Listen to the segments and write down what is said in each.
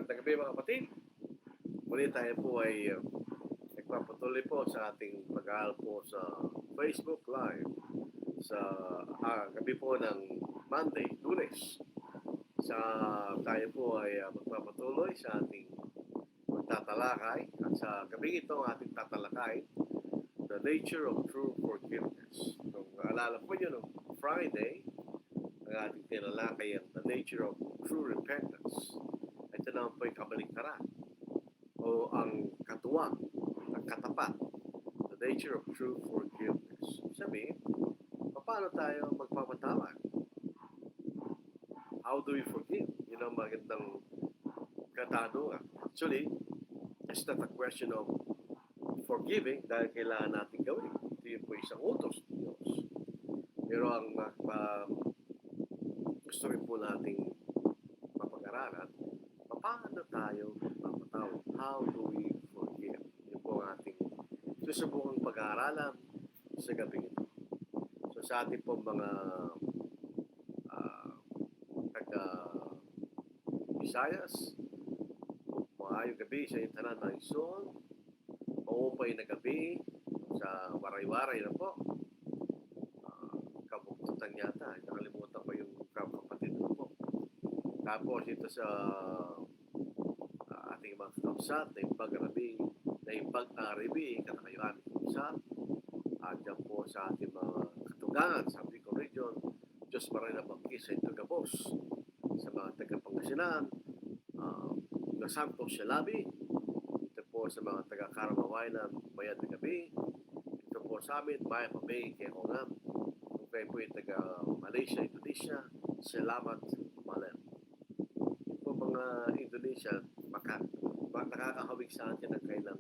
Magandang gabi mga kapatid. Muli tayo po ay nagpapatuloy po sa ating pag-aaral po sa Facebook Live sa gabi po ng Monday, Lunes. Tayo po ay magpapatuloy sa ating magtatalakay at sa gabi ito ang ating tatalakay, the nature of true forgiveness. Kung alala po nyo nung Friday, ang ating tinalakay ang the nature of true repentance. Ito naman po yung kabaliktaran o ang katuwang, ang katapat, the nature of true forgiveness. Sabihin, paano tayo magpapatawad? How do we forgive? Yun ang magandang katanungan. Actually, it's not a question of forgiving dahil kailangan natin gawin. Ito yung po isang utos ng Diyos. Pero ang gusto rin po nating mapag-aralan, paano tayo mapatawad? How do we forgive? Yun po ang ating susubukang pag-aaralan sa gabi ito. So sa ating po mga taga-Visayas, maayong gabi sa intanan ng Ison, maupay na gabi sa waray-waray na po. Kabuktutan yata, nakalimutan ko yung kapatid ko po. Tapos ito sa ating mga kausap na yung pag-arabi, na yung pag-arabi, katakayuan ng kausap. At dyan po sa ating mga katugangan sa Bicol Region, Diyos maray na bangkis sa Itugabos, sa mga taga-Pangasinan, na Santos Silabi, ito po sa mga taga-Karamaway na Bayan ng Gabi, ito po sa amin, Maya Pabay, kaya ko nga, kung kayo po yung taga-Malaysia, Indonesia, salamat, malam. Ito po mga Indonesia, nakakahawig sa atin ang kailang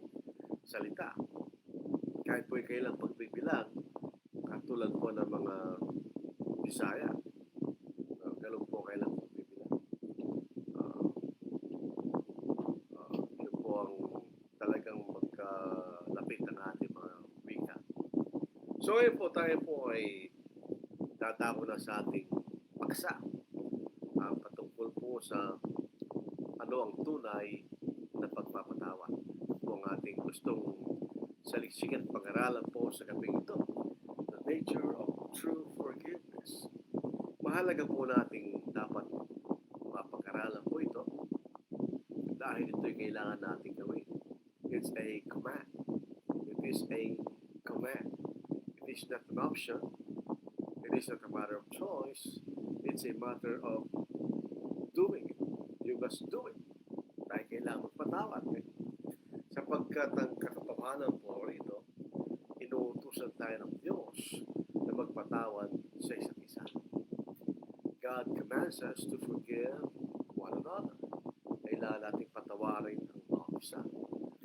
salita. Kahit po yung kailang pagbibilang, katulad po ng mga Bisaya, galong po kailang pagbibilang. Yun po ang talagang magkalapit ng ating mga wika. So ngayon po tayo po ay tatako na sa ating paksa. Patungkol po sa ano ang tunay na pagpapatawa. Ito ang ating gustong saliksikan pag-aralan po sa gabing ito. The nature of true forgiveness. Mahalaga po nating dapat mapag-aralan po ito dahil ito'y kailangan nating gawin. It's a command. It is a command. It is not an option. It is not a matter of choice. It's a matter of doing it. You must do it. Dahil kailangan magpatawad. Sapagkat ang katotohanan po rito, inuutusan tayo ng Diyos na magpatawad sa isa't isa. God commands us to forgive one another. Kailangan natin patawarin ang bawat isa.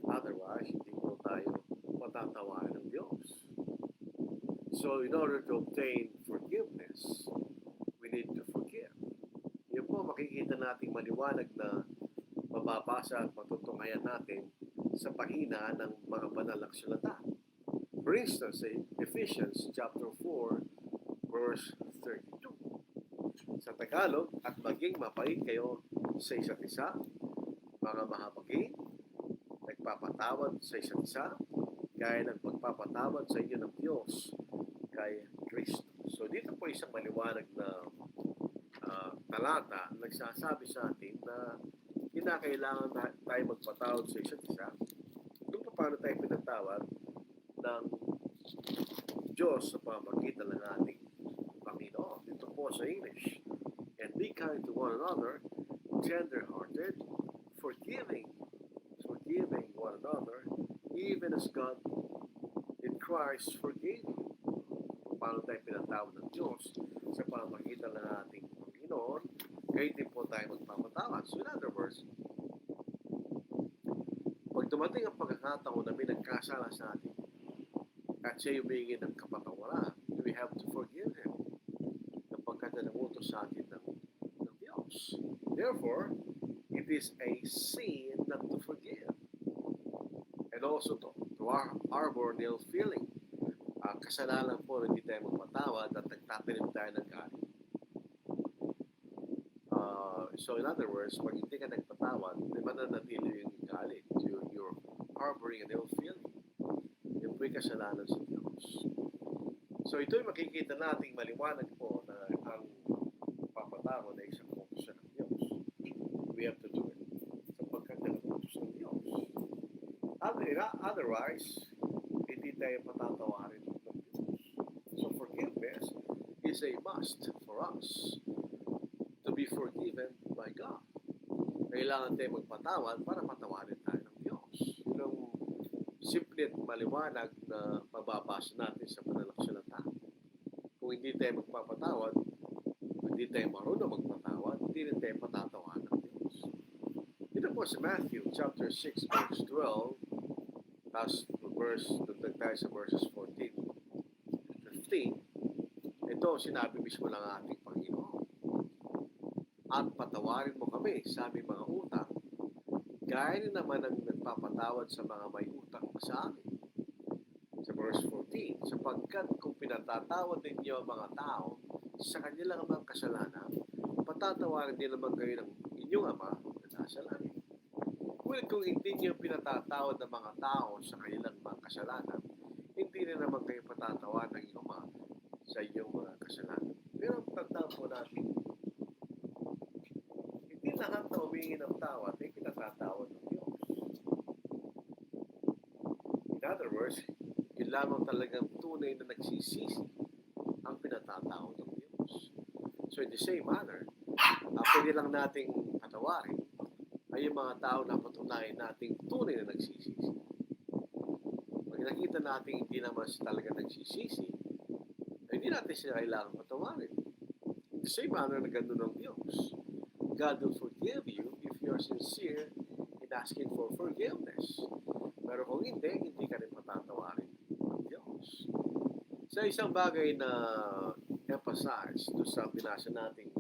Otherwise, hindi po tayo matatawarin ng Diyos. So, in order to obtain forgiveness, we need to forgive. Yun po, makikita natin maliwanag na mababasa at matutunghayan natin sa pahina ng mga banal na salita. For instance, Ephesians chapter 4, verse 32. Sa Tagalog, at maging mapait kayo sa isa't isa, mga mahabagin, nagpapatawad sa isa't isa, gaya ng pagpapatawad sa inyo ng Diyos kay Kristo. So dito po isang maliwanag na talata nagsasabi sa atin na kinakailangan tayo magpatawad sa isa't isa. Kung paano tayo pinatawad ng Diyos sa pamamagitan ng ating Panginoon. Dito po sa English. And be kind to one another, tender-hearted, forgiving one another, even as God in Christ forgave you. Paano tayo pinatawad ng Diyos sa pamamagitan ng ating Panginoon, kayo din po tayo magpapatawad. So in other words, pag dumating ang pagkakataon na may nagkasala sa atin at siya humingi ng kapatawaran, we have to forgive him napagkat na nangutos sa atin ng Diyos. Therefore, it is a sin not to forgive. And also to harbor ill feeling. Kasalanan po na hindi tayo magpatawad at nagtatanim tayo ng galit. So in other words, pag hindi ka nagpatawad, magpapatawad, di mananatili yung galit. You're harboring an ill feeling. Yung po'y kasalanan sa Diyos. So ito'y makikita nating maliwanag po na ang papatawad ay isang utos ng Diyos. We have to do it sapagkat ng utos ng Diyos. Otherwise, hindi tayo patatawarin ng Diyos. So forgiveness is a must for us to be forgiven by God. Kailangan tayo magpatawad para patawarin tayo ng Diyos. Yun ang simple at maliwanag na mababasa natin sa panalaksalata. Kung hindi tayo magpapatawad, hindi tayo marunong magpatawad, hindi rin tayo patatawaran ng Diyos. Ito po sa Matthew chapter 6 verse 12, tapos dagdag tayo sa verses 14 15, ito sinabi mismo ng ating Panginoon. At patawarin mo kami sa aming mga utang, gaya rin naman ang nagpapatawad sa mga may utang sa amin. Sa verse 14, sapagkat kung pinatatawad ninyo ang mga tao sa kanilang mga kasalanan, patatawarin din naman kayo ng inyong Ama na nasa langit. Ngunit kung hindi niyo pinatatawad ng mga tao sa kanilang mga kasalanan, hindi rin naman kayo patatawarin ng inyong Ama sa inyong mga kasalanan. Pero tandaan po natin, hindi lahat na humingi ng tawad ay pinatatawad ng Diyos. In other words, yun lamang talagang tunay na nagsisisi ang pinatatawad ng Diyos. So in the same manner, pwede lang nating patawarin ay yung mga tao na patunayan nating tunay na nagsisisi. Pag nakita natin hindi naman talaga nagsisisi, ay hindi natin sila kailangan patawarin. In the same manner na ganoon ng Diyos. God will forgive you if you are sincere in asking for forgiveness. Pero kung hindi ka rin patatawarin ng Diyos. Sa isang bagay na emphasize doon sa binasa nating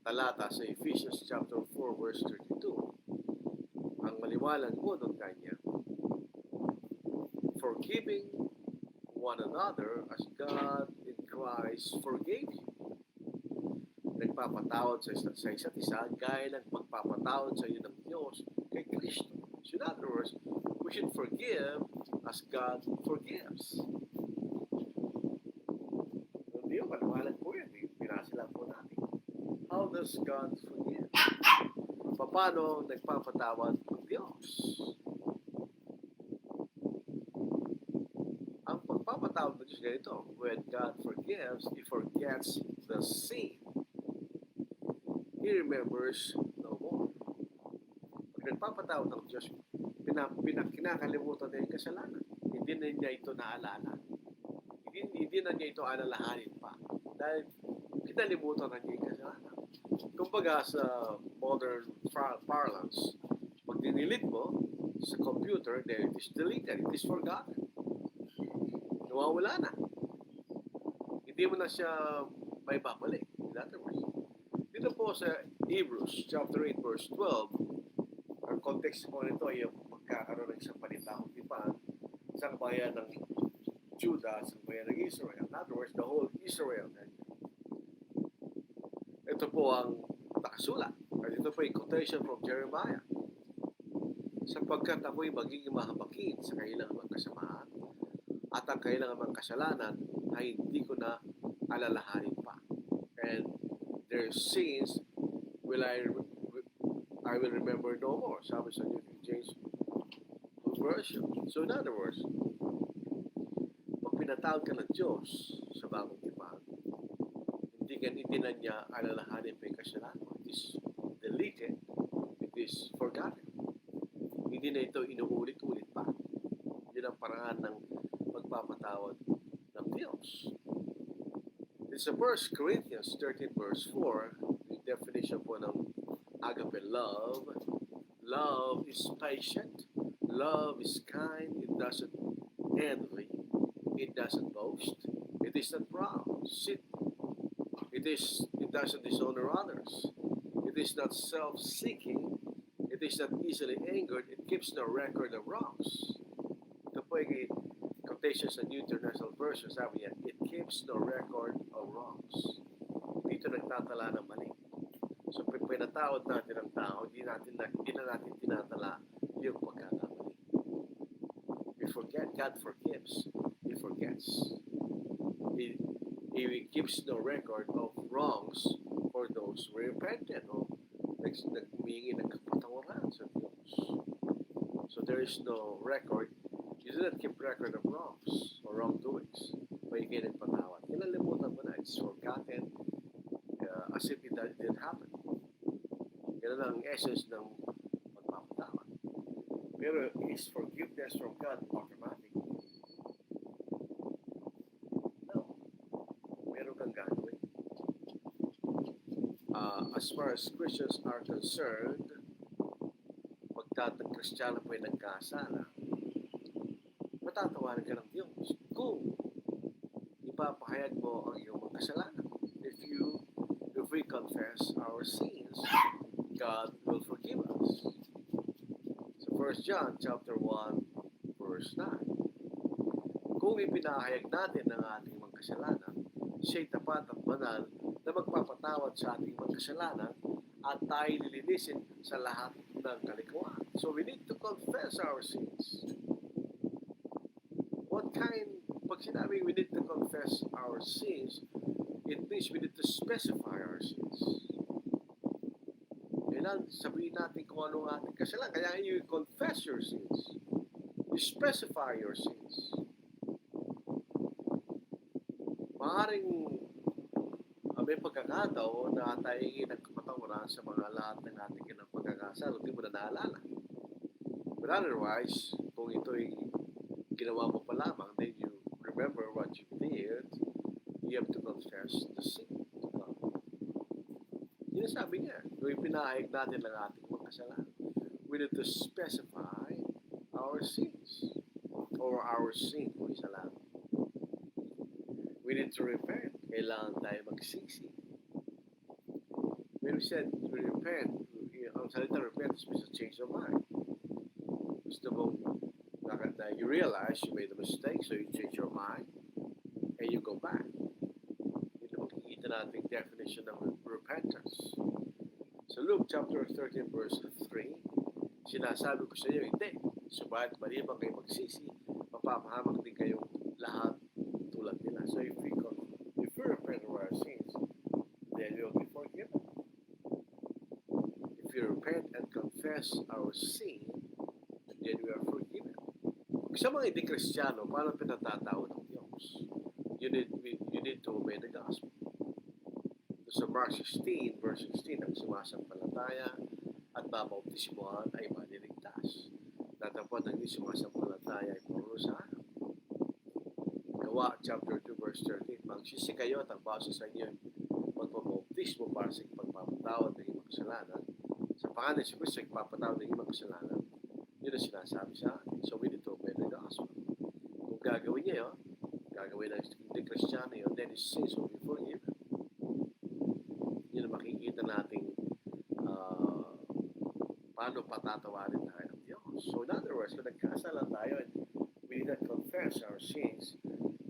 talata sa Ephesians chapter 4 verse 32, ang maliwalag po doon kanya, forgiving one another as God in Christ forgave you. Nagpapatawad sa isa't isa gaya ng pagpapatawad sa iyo ng Diyos kay Kristo. So in other words, we should forgive as God forgives. Hindi yung maliwalag po yan. Binasa lang po natin. How does God forgive? Paano nagpapatawad ng Diyos? Ang pagpapatawad ng Diyos ganito, when God forgives, He forgets the sin. He remembers no more. Pag nagpapatawad ng Diyos, kinakalimutan niya yung kasalanan. Hindi na niya ito naalala. Hindi na niya ito alalahanin pa. Dahil kinalimutan na niya yung kasalanan. Kumbaga sa modern parlance, pag dinilit mo sa computer, then it is deleted, it is forgotten. Nawawala na. Hindi mo na siya may babalik. In other words, dito po sa Hebrews chapter 8 verse 12, ang context po nito ay yung magkakaroon ng isang panitahong tipan sa bayan ng Judah, sa bayan ng Israel. In other words, the whole Israel. Ito po ang nakasulat. At ito po yung quotation from Jeremiah. Sapagkat ako'y magiging mahabakin sa kailangan mga kasamaan at ang kailangan mga kasalanan ay hindi ko na alalahanin pa. And their sins will I will remember no more. Sabi sa New King James Version. So in other words, pag pinatawag ka ng Diyos sa bagong tipan, hindi na niya alalahanin pa yung kasalanan. It is deleted. It is forgotten. Hindi na ito inuulit-ulit pa. Yun ang paraan ng pagpapatawad ng Diyos. It's sa 1 Corinthians 13 verse 4, yung definition po ng agape love. Love is patient. Love is kind. It doesn't envy. It doesn't boast. It is not proud. It doesn't dishonor others. It is not self-seeking. It is not easily angered. It keeps no record of wrongs. Ito po yung quotation sa New International Version. Sabi niya, it keeps no record of wrongs. Dito nagtatala ng mali. So, pinatawad natin ang tao, hindi na natin tinatala yung pagkakamali. We forget, God forgives. He forgets. He keeps no record of wrongs for those who repented o nagmingi ng kapatawaran sa Diyos. So there is no record. You do not keep record of wrongs or wrongdoings. But you can nagpatawad. Kinalimutan mo na. It's forgotten as if it didn't happen. Yan ang essence ng pagpapatawad. Pero is forgiveness from God automatic? No. Meron kang gagawin. As far as Christians are concerned, pagkat ang Kristiyano po ay nagkasala, matatawanan ka ng Diyos kung ipapahayag mo ang iyong mga kasalanan. If we confess our sins, God will forgive us. So 1 John chapter 1 verse 9. Kung ipinahayag natin ang ating mga kasalanan, siya'y tapat at banal na magpapatawad sa ating mga kasalanan at tayo lilinisin sa lahat ng kalikuan. So we need to confess our sins. Pag sinabing we need to confess our sins, it means we need to specify our sins. Kailan sabihin natin kung ano ang ating kasalanan. Kaya you confess your sins. You specify your sins. Maaaring may pagkakataon na tayo ng kapatawaran sa mga lahat ng ating ginang pagkakasala, hindi mo na naalala. But otherwise, kung ito'y ginawa mo pa lamang, then you remember what you did, you have to confess the sin to God. Yun ang sabi niya, kung ipinahayag natin ang ating mga kasalanan, we need to specify our sins or our sin kung isa lang. We need to repent. Kailangan tayo magsisi. When we said we repent, ang salita repent is to change your mind. Gusto mo na you realize you made a mistake, so you change your mind and you go back. Ito makikita natin definition ng repentance. So Luke chapter 13 verse 3, sinasabi ko sa iyo, hindi. Subalit malibang kayo magsisi, mapapahamak din kayong lahat tulad nila. So if we repent of our sins, then we will be forgiven. If we repent and confess our sin, then we are forgiven. Sa mga hindi Kristiyano, paano pinatatawad ng Diyos? You need to obey the gospel. So sa Mark 16, verse 16, ang sumasampalataya at babautismohan ay maliligtas. Natapos ang hindi sumasampalataya ay parusahan. Gawa chapter 2 verse 13, magsisi kayo at ang baso sa inyo magpabautismo para sa pagpapatawad ng iyong kasalanan. Sa pangalan ni Kristo, ipapatawad ng iyong kasalanan. Yun ang sinasabi sa atin. So we need to obey the gospel. Kung gagawin niya yun, gagawin ng hindi Kristiyano yun, then his sins will be forgiven. Yun ang makikita natin paano patatawarin tayo ng Diyos. So in other words, kung nagkasala tayo and we did not confess our sins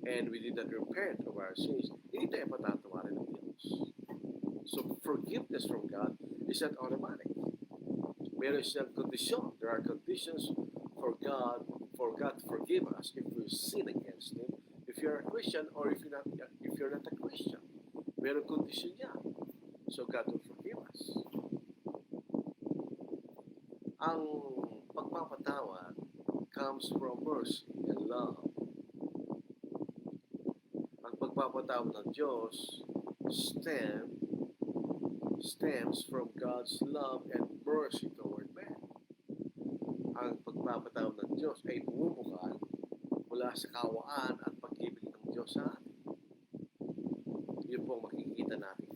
and we did not repent of our sins, hindi tayo patatawarin ng Diyos. So forgiveness from God is not automatic. Meron siyang kondisyon. There are conditions for God to forgive us if we sin against Him. If you're a Christian or if you're not a Christian, meron kondisyon niya. So God will forgive us. Ang pagpapatawad comes from mercy and love. Ang pagpapatawad ng Diyos stems from God's love and mercy toward man. Ang pagpapatawad ng Diyos ay bumubukal mula sa kawaan at pag-ibig ng Diyos sa atin. Yun po ang makikita natin.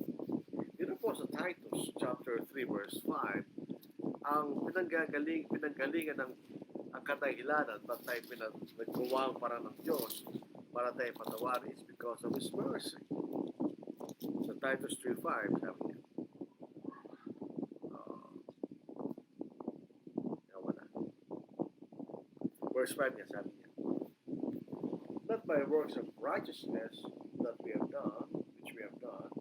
Dito po sa Titus chapter 3 verse 5, ang pinanggalingan ng ang kadahilanan ba't tayo nagkuwang para ng Diyos para tayo patawarin is because of His mercy. Sa Titus 3:5, sabi niya, verse 5 niya, sabi niya, not by works of righteousness that we have done, which we have done,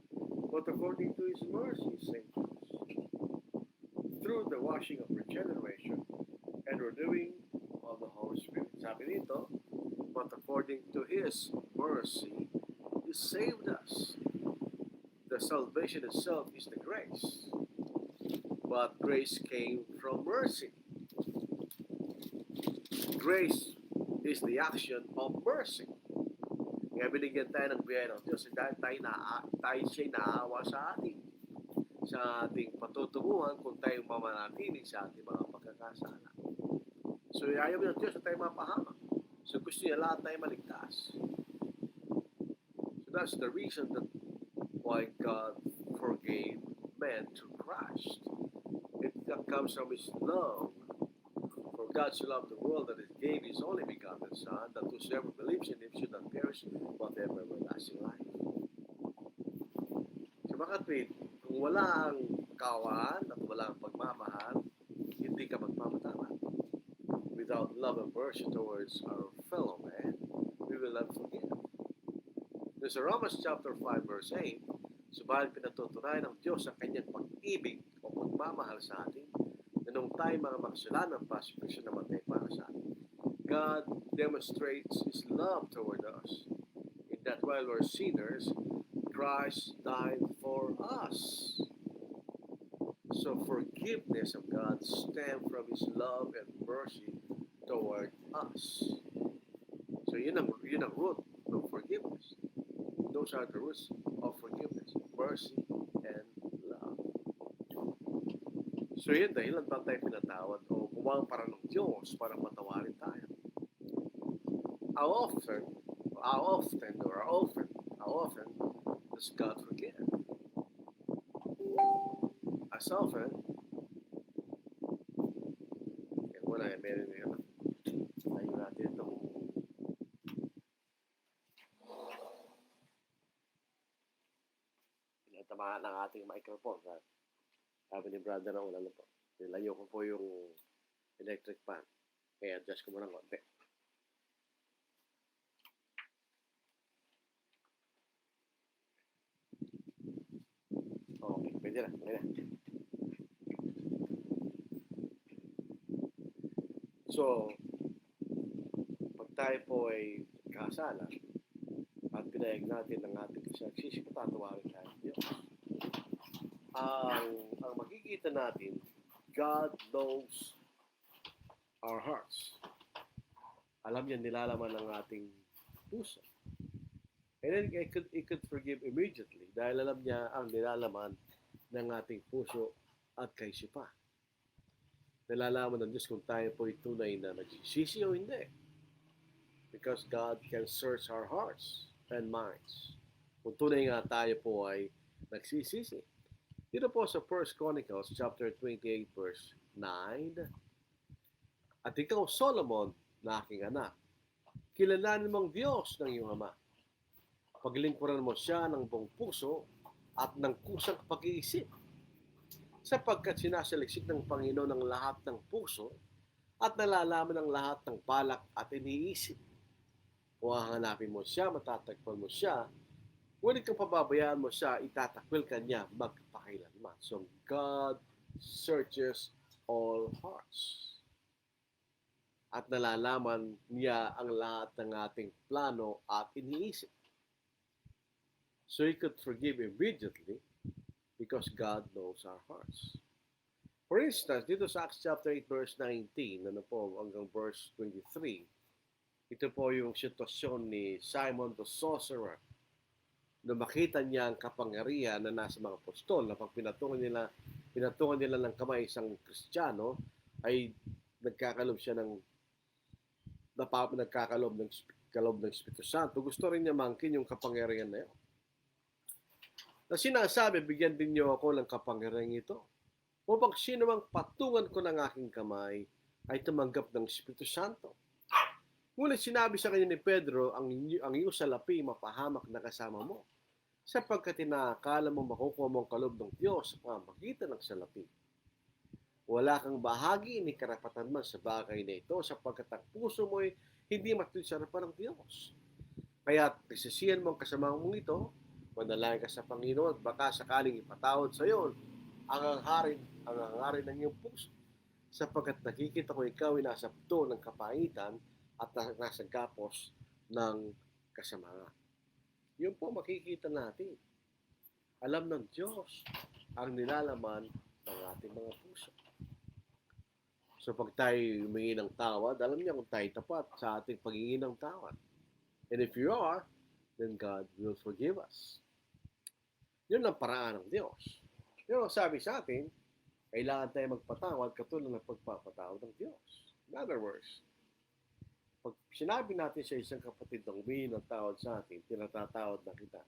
but according to His mercy, saved us. through the washing of regeneration and renewing of the Holy Spirit. Sabi nito, but according to His mercy, He saved us. The salvation itself is the grace, but grace came from mercy. Grace is the action of mercy. Kaya binigyan tayo ng biyaya ng Diyos dahil tayo siya'y naawa sa atin, sa ating patutunguhan kung tayo mamanatili sa ating mga pagkakasala. So ayaw ng Diyos na tayo mapahamak. So gusto niya lahat tayo maligtas. So that's the reason that why God forgave man through Christ. It comes from His love. For God so loved the world that He gave His only begotten Son, that whosoever believes in Him should not perish, but have everlasting life. So mga kapatid, kung wala ang kawan at wala ang pagmamahal, hindi ka magmamatawa. Without love and mercy towards our fellow man, we will not forgive. There's a Romans chapter 5 verse 8, subalit pinatutunayan ng Diyos ang kanyang pag-ibig o pagmamahal sa atin na nung tayo mga makasalanan pa, si Kristo namatay para sa atin. God demonstrates His love toward us in that while we're sinners, Christ died for us. So forgiveness of God stems from His love and mercy toward us. So yun ang root of forgiveness. Those are the roots of forgiveness, mercy and love. So yun, dahilan ba tayo pinatawad o gumawa para ng Diyos para patawarin tayo? How often does God forgive? As often, yan muna, meron yun. Tayo natin itong pinatamaan ng ating microphone. Sabi ni brother na ulan na po. Nilayo ko po yung electric fan. Kaya adjust ko muna ng konti. Okay, pwede na. So, pag tayo po ay kasala at pinayag natin ng ating kasagsisi, patatawarin tayo ng Diyos. Ang makikita natin, God knows our hearts. Alam niya nilalaman ng ating puso. And then it could forgive immediately dahil alam niya ang nilalaman ng ating puso at kaisipan. Nilalaman ng Diyos kung tayo po ay tunay na nagsisisi o hindi. Because God can search our hearts and minds. Kung tunay nga tayo po ay nagsisisi. Dito po sa 1 Chronicles chapter 28 verse 9, at ikaw, Solomon, na aking anak, kilalanin mong Diyos ng iyong ama. Paglingkuran mo siya ng buong puso at ng kusang pag-iisip, sapagkat sinasaliksik ng Panginoon ang lahat ng puso at nalalaman ang lahat ng balak at iniisip. Kung hahanapin mo siya, matatagpuan mo siya. Ngunit kung pababayaan mo siya, itatakwil ka niya magpakailanman. So God searches all hearts. At nalalaman niya ang lahat ng ating plano at iniisip. So He could forgive immediately because God knows our hearts. For instance, dito sa Acts chapter 8 verse 19, ano po, hanggang verse 23, ito po yung sitwasyon ni Simon the Sorcerer na makita niya ang kapangyarihan na nasa mga apostol na pag pinatungan nila ng kamay isang Kristiyano ay nagkakalob ng Espiritu Santo. Gusto rin niya mangkin yung kapangyarihan na yun. Na sinasabi, bigyan din niyo ako ng kapangyarihan ito. Upang sino mang patungan ko ng aking kamay ay tumanggap ng Espiritu Santo. Ngunit sinabi sa kanya ni Pedro, ang iyong salapi mapahamak na kasama mo, sapagkat inaakala mo makukuha mo ang kaloob ng Diyos sa pamamagitan ng salapi. Wala kang bahagi ni karapatan man sa bagay na ito, sapagkat ang puso mo ay hindi matuloy sa harapan ng Diyos. Kaya pisisihan mo ang kasama mong ito, manalangin ka sa Panginoon at baka sakaling ipatawad sa iyo ang hangarin ng iyong puso, sapagkat nakikita ko ikaw ay nasa buto ng kapaitan at nasa gapos ng kasamaan. Yun po makikita natin. Alam ng Diyos ang nilalaman ng ating mga puso. So pag tayo humingi ng tawad, alam niya kung tayo tapat sa ating paghingi ng tawad. And if you are, then God will forgive us. Yun ang paraan ng Diyos. Yun ang sabi sa atin, kailangan tayo magpatawad katulad ng pagpapatawad ng Diyos. In other words, pag sinabi natin sa isang kapatid na humingi ng tawad sa atin, tinatatawad na kita.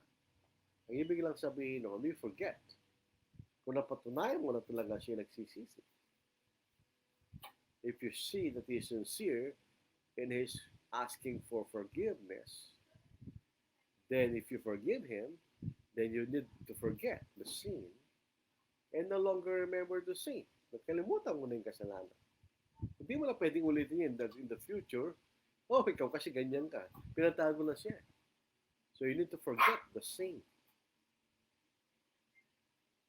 Ang ibig lang sabihin no, we forget. Kung napatunayan mo na talaga siya nagsisisi. If you see that he is sincere in his asking for forgiveness, then if you forgive him, then you need to forget the sin and no longer remember the sin. Kalimutan mo na yung kasalanan. Hindi mo na pwedeng ulitin yun in the future. Oh, ikaw kasi ganyan ka. Pinatawad mo na siya. So you need to forget the sin.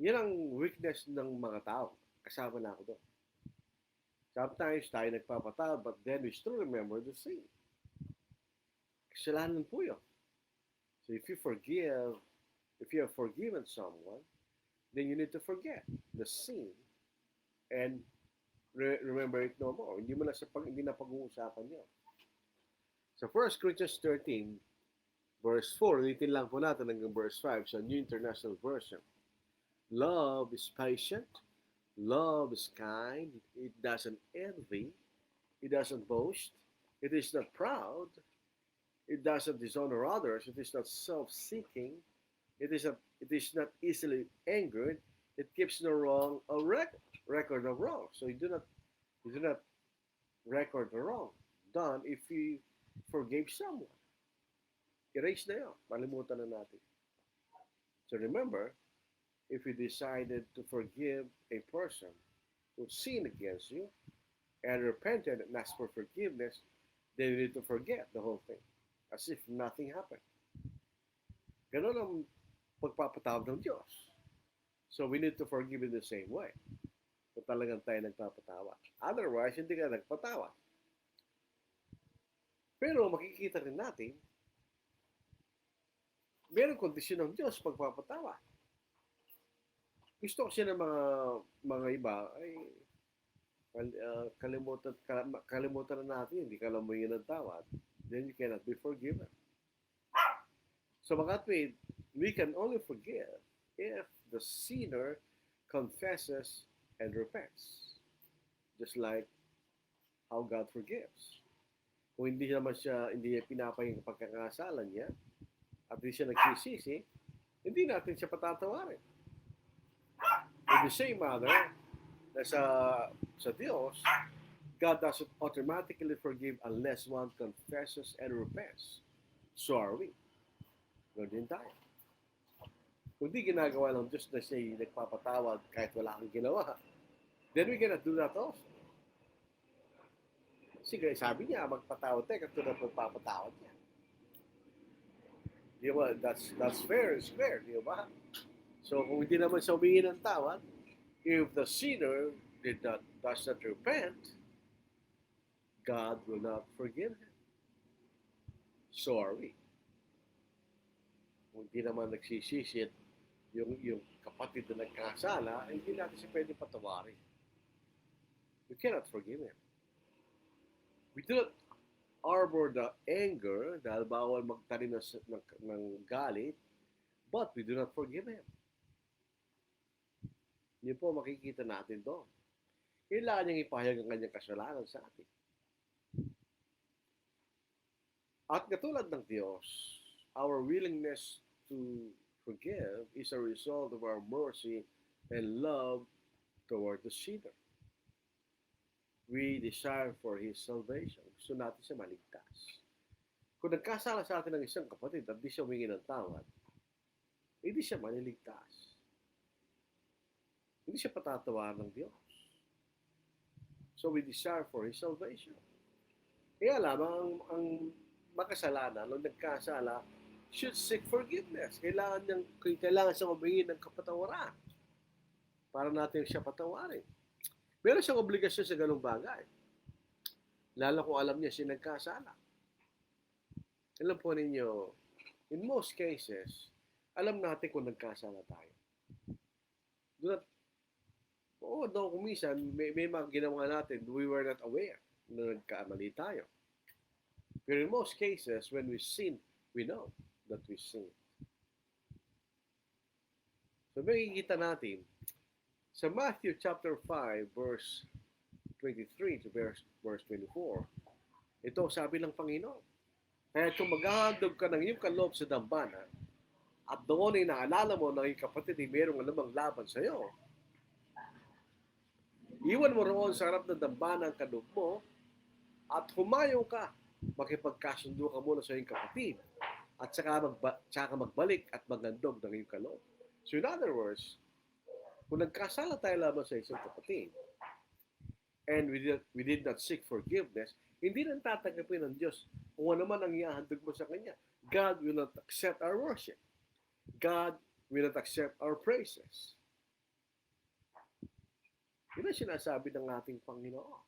Yan ang weakness ng mga tao. Kasama na ako doon. Sometimes tayo nagpapatawad, but then we still remember the sin. Kasalanan po yun. So if you have forgiven someone, then you need to forget the sin and remember it no more. Hindi na pag-uusapan yun. So 1 Corinthians 13, verse 4, ulitin lang po natin hanggang verse 5 sa New International Version. Love is patient. Love is kind. It doesn't envy. It doesn't boast. It is not proud. It doesn't dishonor others. It is not self-seeking. It is not easily angered. It keeps no wrong a record of wrong. So you do not record the wrong done if you forgave someone. Erase na yun. Malimutan na natin. So remember, if you decided to forgive a person who sinned against you and repented and asked for forgiveness, then you need to forget the whole thing as if nothing happened. Ganon ang pagpapatawad ng Diyos. So we need to forgive in the same way. Kung talagang tayo nagpapatawad. Otherwise, hindi ka nagpatawad. Pero makikita rin natin, mayroong kondisyon ng Diyos pagpapatawad. Gusto kasi ng mga iba ay kalimutan na natin, hindi ka lang humingi ng tawad, then you cannot be forgiven. So mga kapatid, we can only forgive if the sinner confesses and repents. Just like how God forgives. Kung hindi niya pinapahing pagkakasalan niya, at hindi siya nagsisisi, hindi natin siya patatawarin. In the same manner, na sa Diyos, God doesn't automatically forgive unless one confesses and repents. So are we. Ganoon din tayo. Kung di ginagawa ng Diyos na siya nagpapatawad kahit wala kang ginawa, then we cannot do that also. Sige, sabi niya, magpatawad tayo katulad ng pagpapatawad niya. Di ba? That's fair, it's fair, di ba? So kung hindi naman siya humingi ng tawad, if the sinner does not repent, God will not forgive him. So are we. Kung hindi naman nagsisisit yung kapatid na nagkasala, hindi natin siya pwede patawarin. We cannot forgive him. We do not arbor the anger dahil bawal magtanim ng galit, but we do not forgive him. Yun po makikita natin doon. Kailangan niyang ipahayag ang kanyang kasalanan sa atin. At katulad ng Diyos, our willingness to forgive is a result of our mercy and love toward the sinner. We desire for his salvation. Gusto natin siya maligtas. Kung nagkasala sa atin ng isang kapatid at di siya humingi ng tawad, hindi siya maliligtas. Hindi siya patatawaran ng Diyos. So we desire for his salvation. Kaya lamang ang makasalanan o nagkasala should seek forgiveness. Kailangan siyang humingi ng kapatawaran. para natin siya patawarin. Meron siyang obligasyon sa ganung bagay. Lalo kung alam niya siya nagkasala. Alam po ninyo, in most cases, alam natin kung nagkasala tayo. Do not, oo, no, kung minsan, may mga ginawa natin, we were not aware na nagkamali tayo. Pero in most cases, when we sin, we know that we sin. So, makikita natin, sa Matthew chapter 5, verse 23 to verse 24, ito sabi ng Panginoon. Kaya kung maghahandog ka ng iyong kaloob sa dambana, at doon ay naalala mo na iyong kapatid ay mayroong alamang laban sa iyo, iwan mo roon sa harap ng dambana ang kaloob mo, at humayo ka, makipagkasundo ka muna sa iyong kapatid, at saka magbalik at maghandog ng iyong kaloob. So in other words, kung nagkasala tayo laban sa isang kapatid, and we did not seek forgiveness, hindi nang tatanggapin ng Diyos kung ano man ang iahandog mo sa Kanya. God will not accept our worship. God will not accept our praises. Yun ang sinasabi ng ating Panginoon.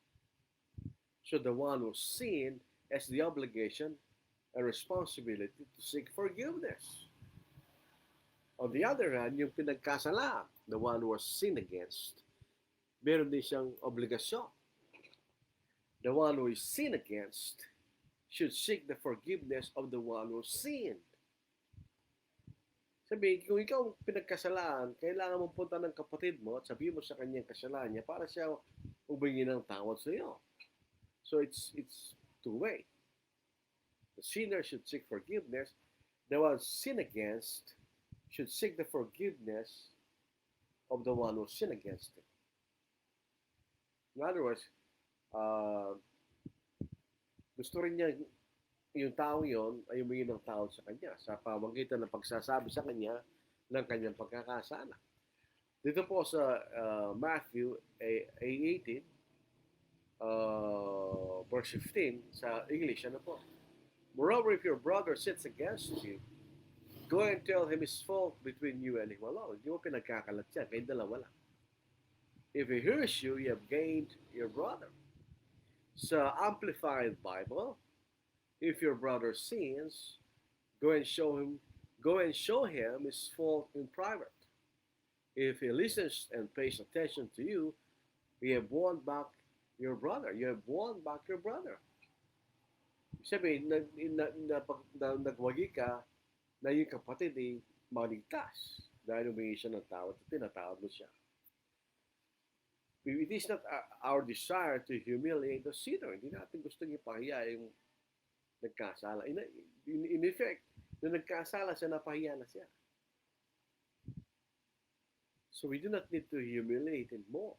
So the one who sinned has the obligation and responsibility to seek forgiveness. On the other hand, yung pinagkasala, the one who was sinned against, meron din siyang obligasyon. The one who is sinned against should seek the forgiveness of the one who sinned. Sabi, kung ikaw pinagkasalaan, kailangan mo punta ng kapatid mo at sabihin mo sa kanyang kasalanan niya para siya humingi ng tawad sa iyo. So it's two-way. The sinner should seek forgiveness. The one sinned against should seek the forgiveness of the one who sinned against him. In other words, gusto rin niya yung tao yon ay humingi ng tawad sa kanya sa pamamagitan ng pagsasabi sa kanya ng kanyang pagkakasala. Dito po sa Matthew 18, verse 15, sa English, ano po? Moreover, if your brother sins against you, go and tell him his fault between you and him alone. Hindi mo pinagkakalat yan, kayong dalawa lang. If he hears you, you have gained your brother. Sa Amplified Bible, if your brother sins, go and show him his fault in private. If he listens and pays attention to you, you have won back your brother. You have won back your brother. Sabi, nagwagi ka na yung kapatid ay maligtas dahil humingi siya ng tawad at tinatawad mo siya. It is not our desire to humiliate the sinner. Hindi natin gustong ipahiya yung nagkasala. In effect, nung nagkasala siya, napahiya na siya. So we do not need to humiliate him more.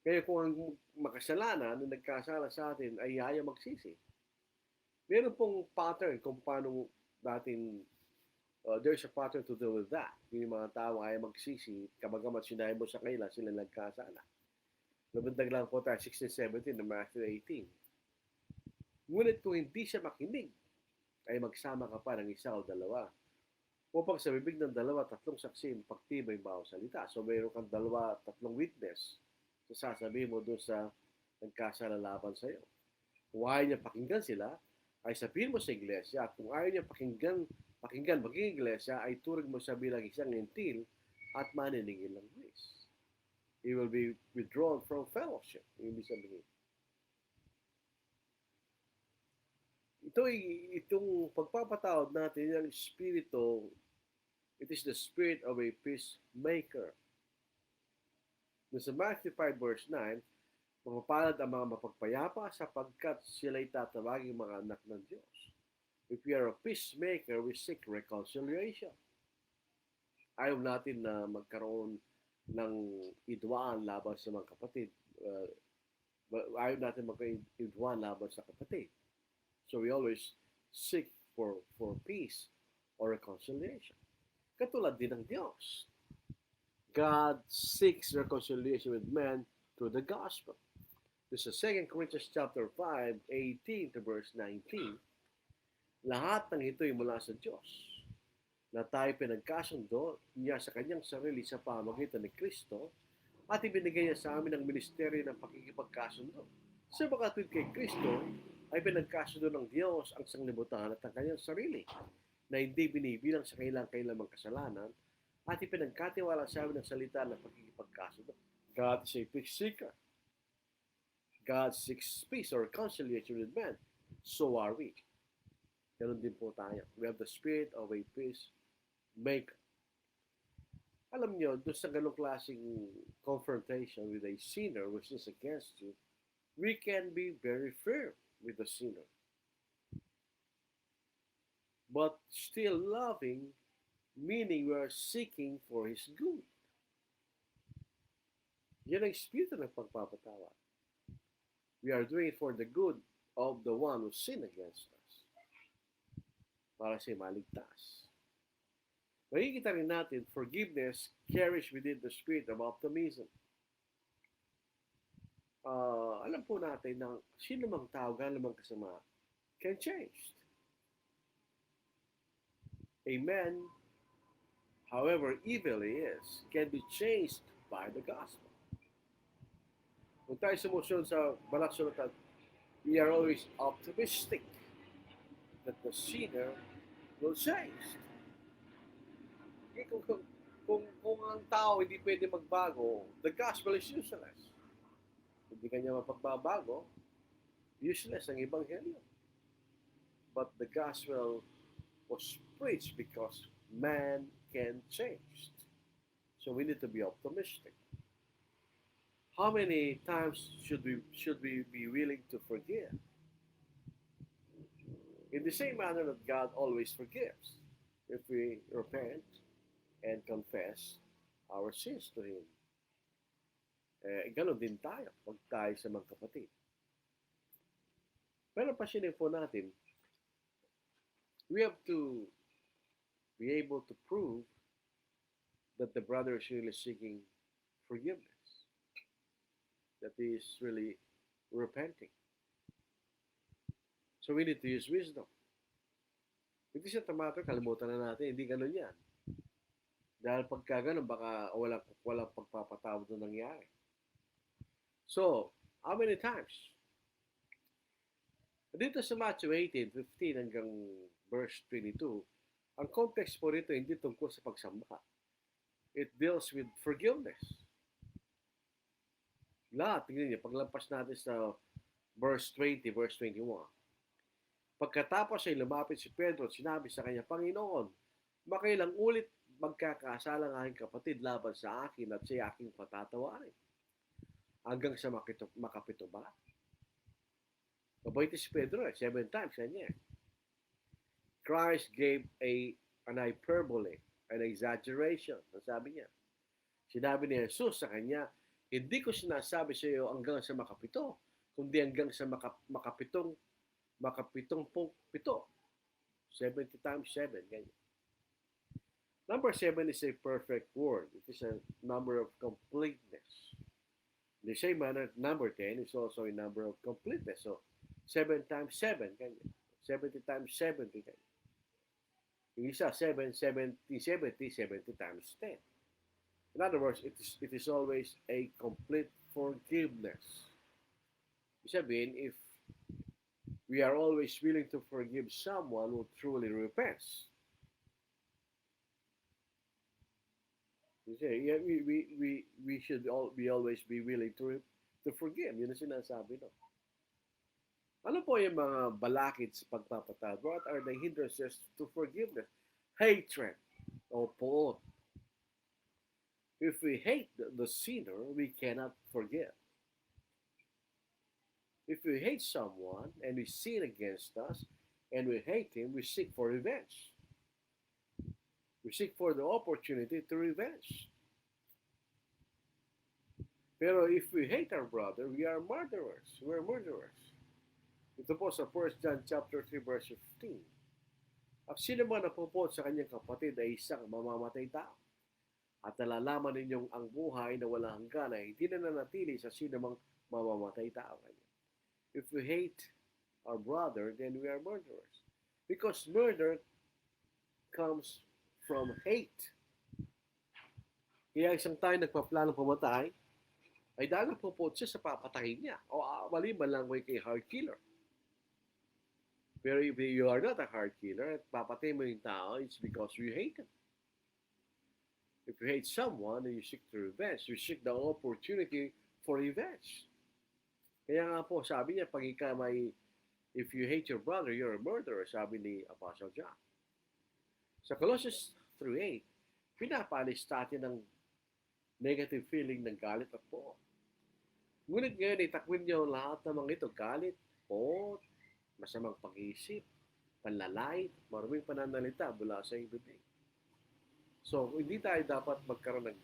Kaya kung ang makasalanan nung nagkasala sa atin ay ayaw magsisi, meron pong pattern kung paano natin there's a pattern to deal with that. Yung mga tao ay magsisi, kabagamat sinabi mo sa kanila, sila nagkasala. Nabandag lang po tayo 16-17 na Matthew 18. Ngunit kung hindi siya makinig, ay magsama ka pa ng isa o dalawa. Upang sa bibig ng dalawa, tatlong saksi, pagtibay ang bawat salita. So mayroon kang dalawa, tatlong witness. So sasabihin mo doon sa nagkasala laban sa iyo. Kung ayaw niya pakinggan sila, ay sabihin mo sa iglesia. At kung ayaw niya pakinggan maging iglesia, ay turing mo siya bilang isang lentil at maniningil ng grace. He will be withdrawn from fellowship. Ibig sabihin. Itong pagpapatawad natin, yung espiritu, it is the spirit of a peacemaker. Sa Matthew 5 verse 9, mapapalad ang mga mapagpayapa sapagkat sila'y tatawaging mga anak ng Diyos. If we are a peacemaker, we seek reconciliation. Ayaw natin na magkaroon ng idwaan laban sa mga kapatid. Ayaw natin magka-idwaan laban sa kapatid. So we always seek for peace or reconciliation. Katulad din ng Diyos. God seeks reconciliation with men through the gospel. This is 2 Corinthians chapter 5, 18 to verse 19. Lahat ng ito ay mula sa Diyos na tayo pinagkasundo niya sa kanyang sarili sa pamagitan ni Kristo at ibinigay niya sa amin ang ministeryo ng pakikipagkasundo. Sapagkat kay Kristo ay pinagkasundo ng Diyos ang sanglibutan at ang kanyang sarili na hindi binibilang sa kailang-kailamang kasalanan at ipinagkatiwala sa amin ang salita ng pakikipagkasundo. God is a peace seeker. God seeks peace or conciliation with men. So are we. Ganun din po tayo. We have the spirit of a peace maker. Alam nyo, doon sa ganong klaseng confrontation with a sinner which is against you, we can be very firm with the sinner. But still loving, meaning we are seeking for his good. Yan ang espiritu ng pagpapatawad. We are doing it for the good of the one who sinned against us. Para siya maligtas. Makikita rin natin, forgiveness carries within the spirit of optimism. Alam po natin na sino mang tao, gaano mang kasama, can change. A man, however evil he is, can be changed by the gospel. Kung tayo sumusunod sa banal sulatan, we are always optimistic that the sinner will change. Kung ang tao hindi pwede magbago, the gospel is useless. Hindi kanya mapagbabago, useless ang ebanghelyo. But the gospel was preached because man can change. So we need to be optimistic. How many times should we be willing to forgive? In the same manner that God always forgives, if we repent and confess our sins to Him. Ganon din tayo pag tayo sa mga kapatid. Pero pasinin po natin, we have to be able to prove that the brother is really seeking forgiveness. That he is really repenting. So we need to use wisdom. Hindi siya tamato, kalimutan na natin, hindi ganon yan. Dahil pagka ganun, baka walang pagpapatawad na nangyari. So, how many times? Dito sa Matthew 18:15 hanggang verse 22, ang context po rito hindi tungkol sa pagsamba. It deals with forgiveness. Lahat, tingnan niyo, paglampas natin sa verse 20, verse 21. Pagkatapos ay lumapit si Pedro at sinabi sa kanya, Panginoon, makailang ulit magkakasala ng aking kapatid laban sa akin at siya aking patatawarin. Hanggang sa makapito ba? Mabait si Pedro 7 times kanya. Christ gave an hyperbole, an exaggeration. Sabi niya. Sinabi ni Jesus sa kanya, hindi ko sinasabi sa iyo hanggang sa makapito, kundi hanggang sa makapitong pito. 70 times 7, ganyan. Number 7 is a perfect word. It is a number of completeness. In the same manner, number 10 is also a number of completeness. So, 7 times 7, ganyan. 70 times 70, ganyan. Yung isa, 70 times 10. In other words, it is always a complete forgiveness. Ibig sabihin, if we are always willing to forgive someone who truly repents, we should always be willing to forgive. Yun ang sinasabi, no? Ano po yung mga balakid sa pagpapatawad? What are the hindrances to forgiveness? Hatred o poot. If we hate the sinner, we cannot forgive. If we hate someone and we sin against us and we hate him, we seek for revenge. We seek for the opportunity to revenge. Pero if we hate our brother, we are murderers. We are murderers. Ito po sa 1 John chapter 3 verse 15. At sino man napupot sa kanyang kapatid ay isang mamamatay tao. At nalalaman ninyong ang buhay na walang hanggan ay hindi na nanatili sa sino mang mamamatay tao. If we hate our brother, then we are murderers. Because murder comes from hate. Kaya isang tayo nagpaplanong pumatay, ay dahil po siya sa papatayin niya. O maliban lang kay hard killer. Pero if you are not a hard killer at papatay mo yung tao, it's because you hate him. If you hate someone and you seek to revenge, you seek the opportunity for revenge. Kaya nga po, sabi niya, pag ika may, if you hate your brother, you're a murderer, sabi ni Apostle John. Sa Colossians 3:8, pinapalis natin ng negative feeling ng galit at po. Ngunit ngayon, itakwin niyo lahat ng mga ito, galit, po, masamang pag-iisip, panlalait, maruming pananalita mula sa iyong bibig. So, hindi tayo dapat magkaroon ng,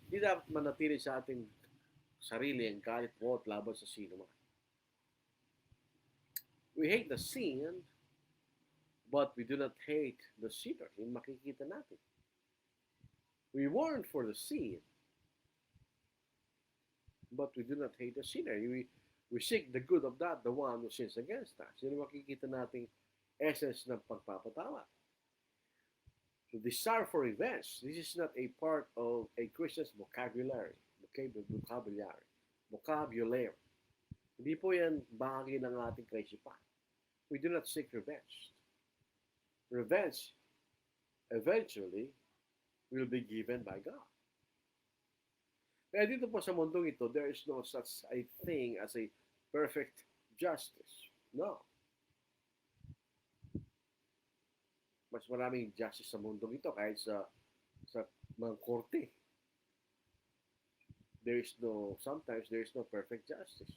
hindi dapat manatili sa ating sarili ang galit mo at laban sa sino man. We hate the sin, but we do not hate the sinner. Yung makikita natin. We warn for the sin, but we do not hate the sinner. We seek the good of that, the one who sins against us. Yun ang makikita nating essence ng pagpapatawa. The desire for revenge, this is not a part of a Christian's vocabulary. Vocabulary. Hindi po yan bahagi ng ating kaisipan. We do not seek revenge. Revenge, eventually, will be given by God. Kaya dito po sa mundong ito, there is no such a thing as a perfect justice. No. Mas maraming justice sa mundong ito kahit sa mga korte. Sometimes there is no perfect justice.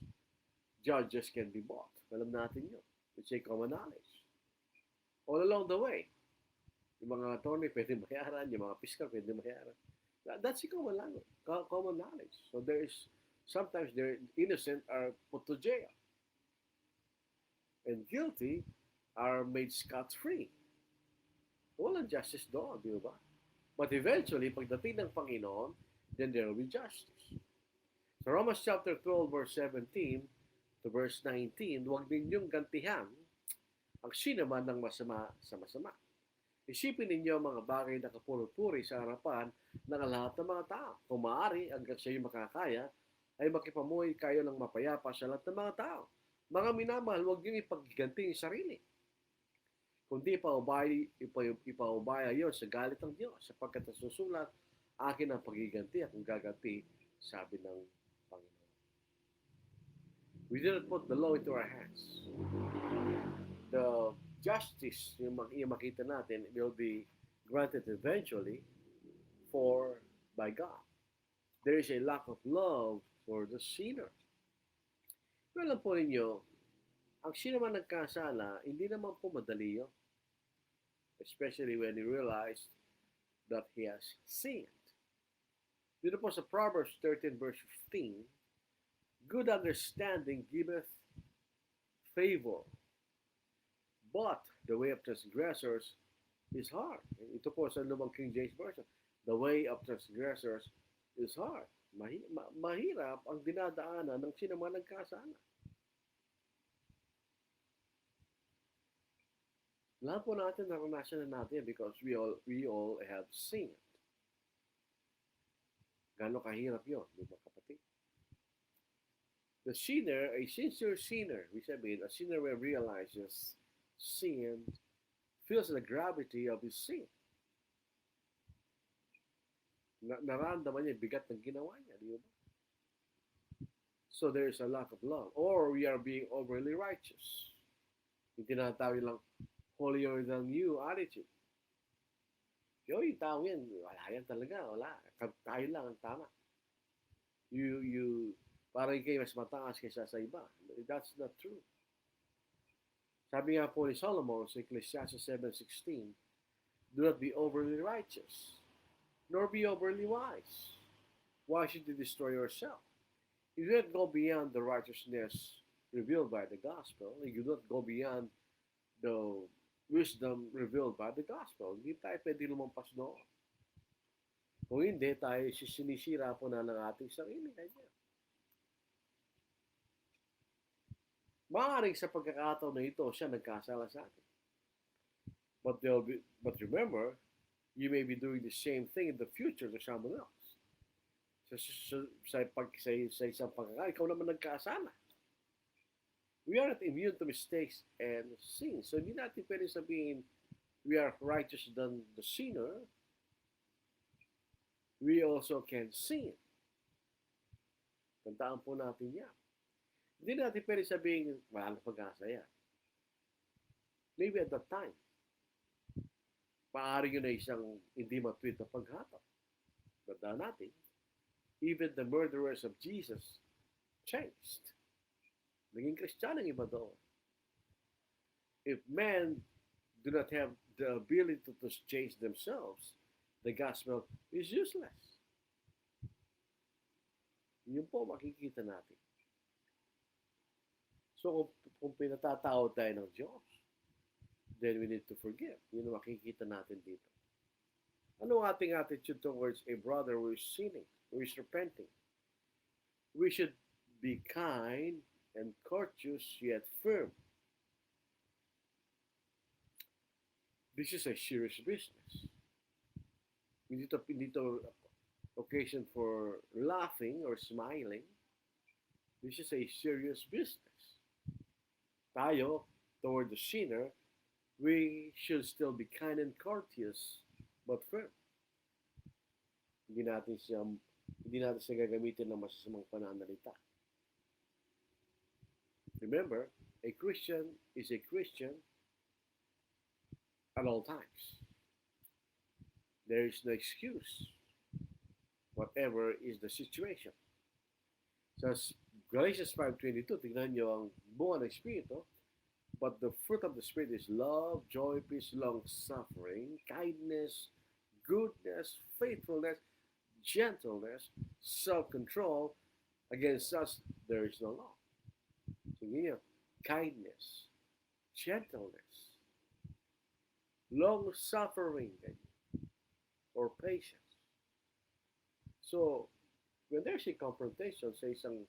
Judges can be bought. Alam natin yun. It's a common knowledge. All along the way, yung mga attorney pwede mayaran, yung mga fiscal pwede mayaran. That's a common language, common knowledge. So sometimes they're innocent are put to jail. And guilty are made scot-free. Walang justice doon, di ba? But eventually, pagdating ng Panginoon, then there will be justice. So Romans chapter 12, verse 17 to verse 19, huwag ninyong gantihan ang sinaman ng masama sa masama. Isipin ninyo ang mga bagay na kapuri-puri sa harapan ng lahat ng mga tao. Kung maaari, hanggang sa iyo makakaya, ay makipamuhay kayo ng mapayapa sa lahat ng mga tao. Mga minamahal, huwag niyong ipagganti yung sarili. Kundi ipaubaya yon sa galit ng Diyos, sapagkat nasusulat, akin ang pagiganti at kung gaganti, sabi ng Panginoon. We did not put the law into our hands. The justice, yung makita natin, will be granted eventually by God. There is a lack of love for the sinner. Pero alam po ninyo, ang sino man nagkasala, hindi naman po madali yun. Especially when he realized that he has sinned. Dito po sa Proverbs 13 verse 15, good understanding giveth favor, but the way of transgressors is hard. Ito po sa lumang King James Version. The way of transgressors is hard. Mahirap ang dinadaanan ng sino man nagkasala. Lahat po natin naranasan na natin because we all have sinned. Gano'ng kahirap yun, di ba kapatid? The sinner, a sincere sinner, we sabihin, a sinner when realizes sin, feels the gravity of his sin. Nararamdaman niya bigat ng ginawa niya, di ba? So there is a lack of love. Or we are being overly righteous. Yung tinatawag lang, holier than you attitude. Yung tao yan, wala yan talaga, wala. Tayo lang ang tama. Parang kayo mas mataas kaysa sa iba. That's not true. Sabi nga po ni Solomon sa Ecclesiastes 7:16, do not be overly righteous, nor be overly wise. Why should you destroy yourself? You do not go beyond the righteousness revealed by the gospel. You do not go beyond the wisdom revealed by the gospel. Hindi tayo pwede lumampas doon. Kung hindi, tayo sinisira po na ng ating sarili. Maaaring sa pagkakataon na ito, siya nagkasala sa atin. But remember, You may be doing the same thing in the future to someone else. Sa isang pagkakataon, ikaw naman nagkasala. We are not immune to mistakes and sins. So hindi natin pwede sabihin we are righteous than the sinner. We also can sin. Tandaan po natin yan. Hindi natin pwede sabihin wala na pag-asa yan. Maybe at that time, maaari yun na isang hindi matwid na paghatap. Tandaan natin, even the murderers of Jesus changed. Naging Kristiyano ang iba doon. If men do not have the ability to change themselves, the gospel is useless. Yun po makikita natin. So kung pinatatawad tayo ng Diyos, then we need to forgive. Yun ang makikita natin dito. Ano ang ating attitude towards a brother who is sinning, who is repenting? We should be kind and courteous yet firm. This is a serious business. Hindi to occasion for laughing or smiling. This is a serious business. Tayo, toward the sinner, we should still be kind and courteous but firm. Hindi natin siya gagamitin ng masasamang pananalita. Remember, a Christian is a Christian at all times. There is no excuse, whatever is the situation. Sa Galatians 5:22, tignan nyo ang bunga ng Espiritu. But the fruit of the Spirit is love, joy, peace, long-suffering, kindness, goodness, faithfulness, gentleness, self-control. Against us, there is no law. Sige nyo, kindness, gentleness, long-suffering, or patience. So, when there's a confrontation sa isang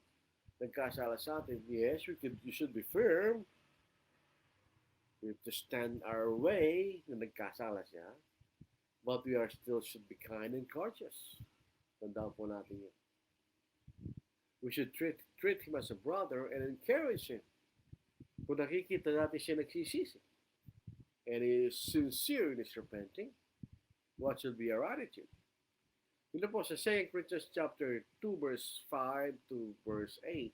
nagkasala sa atin, yes, you should be firm. We have to stand our way na nagkasala siya. But we should be kind and courteous. Tandaan po natin yun. We should treat him as a brother and encourage him. Kung nakikita natin siya nagsisisi and he is sincere in his repenting, what should be our attitude? Ito po sa 2 Corinthians chapter 2 verse 5 to verse 8.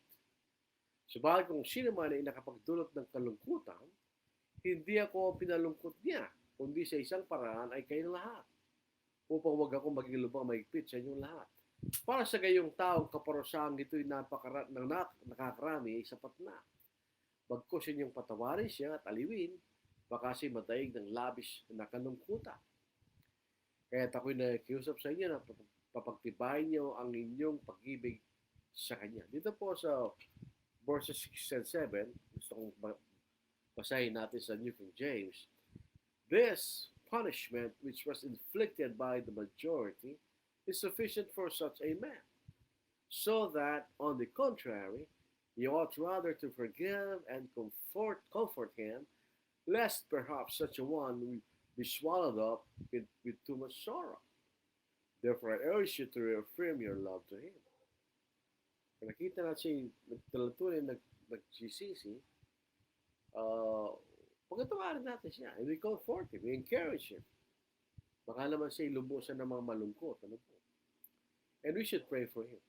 Subalit kung sino man ay nakapagdulot ng kalungkutan, hindi ako pinalungkot niya, kundi sa isang paraan ay kayong lahat, upang wag akong maging lubang mahigpit sa inyong lahat. Para sa gayong taong kaparusahang ito'y nakakarami ay sapat na. Bagkus inyong patawarin siya at aliwin, baka siya madaig ng labis na kalungkutan. Kaya't ako'y nakiusap sa inyo na papagtibayin niyo ang inyong pag-ibig sa Kanya. Dito po sa verses 6 and 7, gusto kong basahin natin sa New King James. This punishment which was inflicted by the majority is sufficient for such a man, so that, on the contrary, he ought rather to forgive and comfort him, lest perhaps such a one will be swallowed up with too much sorrow. Therefore, I urge you to reaffirm your love to him. Kung nakita natin nagtalatunin, nagsisisi, pagkatawarin natin siya, and we comfort him, we encourage him. Baka naman siya ilubusan ng mga malungkot. Ano po? And we should pray for him.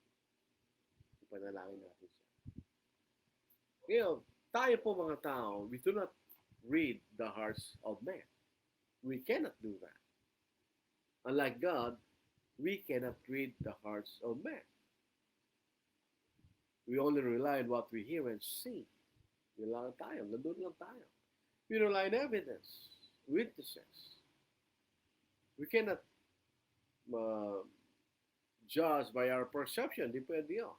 Ipanalangin natin siya. Ngayon, tayo po mga tao, we do not read the hearts of men. We cannot do that. Unlike God, we cannot read the hearts of men. We only rely on what we hear and see. Yun lang tayo. Nandun lang tayo. We rely on evidence, witnesses. We cannot judge by our perception. Depende yun.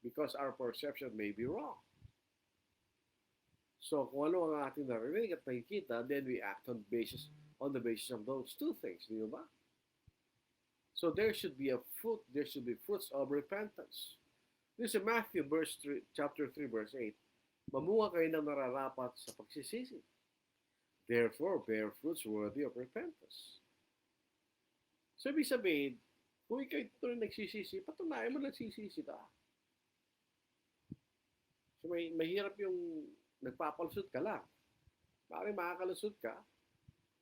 Because our perception may be wrong. So, kung ano ang ating narinig at nakikita, then we act on the basis of those two things. Di ba? So, there should be fruits of repentance. This is Matthew chapter 3, verse 8. Mamunga kayo ng nararapat sa pagsisisi. Therefore, bear fruits worthy of repentance. So, ibig sabihin, kung ikaw ito nagsisisi, patunayan mo nagsisisi ka. So, mahirap yung nagpapalusot ka lang. Maaaring makakalusot ka,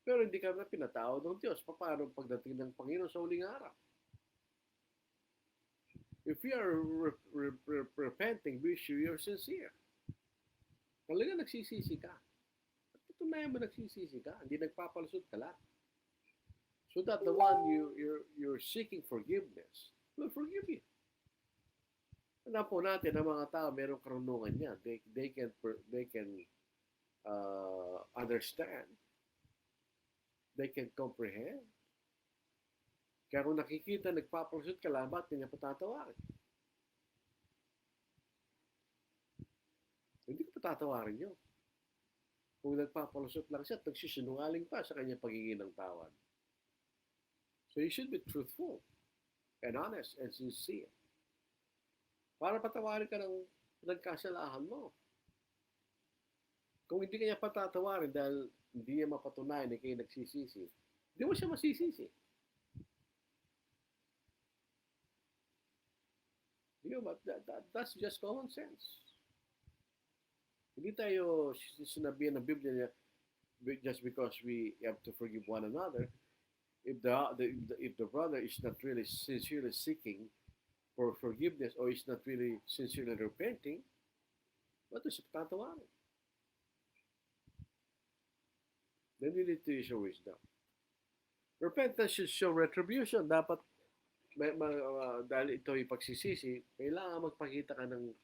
pero hindi ka na pinatawad ng Diyos. Paano pagdating ng Panginoon sa huling araw? If you are repenting, be sure you're sincere. Talaga nagsisisi ka. At patunayan mo nagsisisi ka. Hindi nagpapalusot ka lang. So that the one you're seeking forgiveness will forgive you. Alam po natin ang mga tao merong karunungan niya. They can understand. They can comprehend. Kaya kung nakikita nagpapalusot ka lang, ba't niya patatawarin? Hindi ko patatawarin yun. Kung nagpapalusot lang siya at nagsisinungaling pa sa kanyang pagiging ng tawad. So you should be truthful and honest and sincere. Para patawarin ka ng nagkasalahan mo. Kung hindi kanya patatawarin dahil hindi niya mapatunayan na kayo nagsisisi, hindi mo siya masisisi. But that's just common sense. Hindi tayo sinabihan ng Biblia niya just because we have to forgive one another. If the brother is not really sincerely seeking for forgiveness or is not really sincerely repenting, what is patatawarin? Then we need to use wisdom. Repentance should show retribution. Dapat dahil ito ay pagsisisi, kailangan magpakita ka ng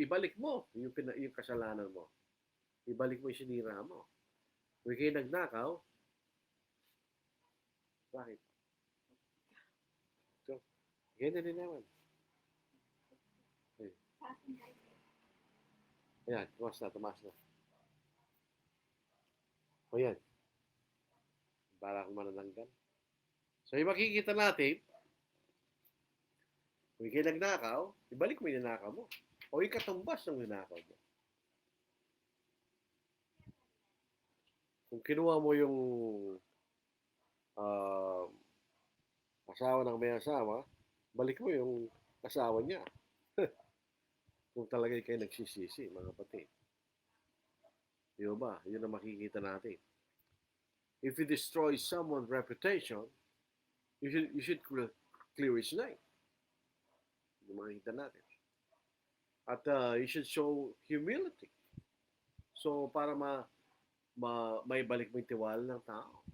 ibalik mo yung kasalanan mo. Ibalik mo yung sinira mo. Kung kayo nagnakaw, bakit? So, ganyan din naman. Ayan, tumas na. O yan. Para akong manananggal. So, yung makikita natin, kung kayo nagnakaw, ibalik mo yung ninakaw mo. O yung katumbas ng ninakaw mo. Kung kinuha mo yung asawa ng may asawa, balik mo yung asawa niya. Kung talaga kayo nagsisisi, mga kapatid. Di ba? Yun ang makikita natin. If you destroy someone's reputation, you should clear his name. Yung makikita natin. At you should show humility. So, para may balik mo yung tiwala ng tao.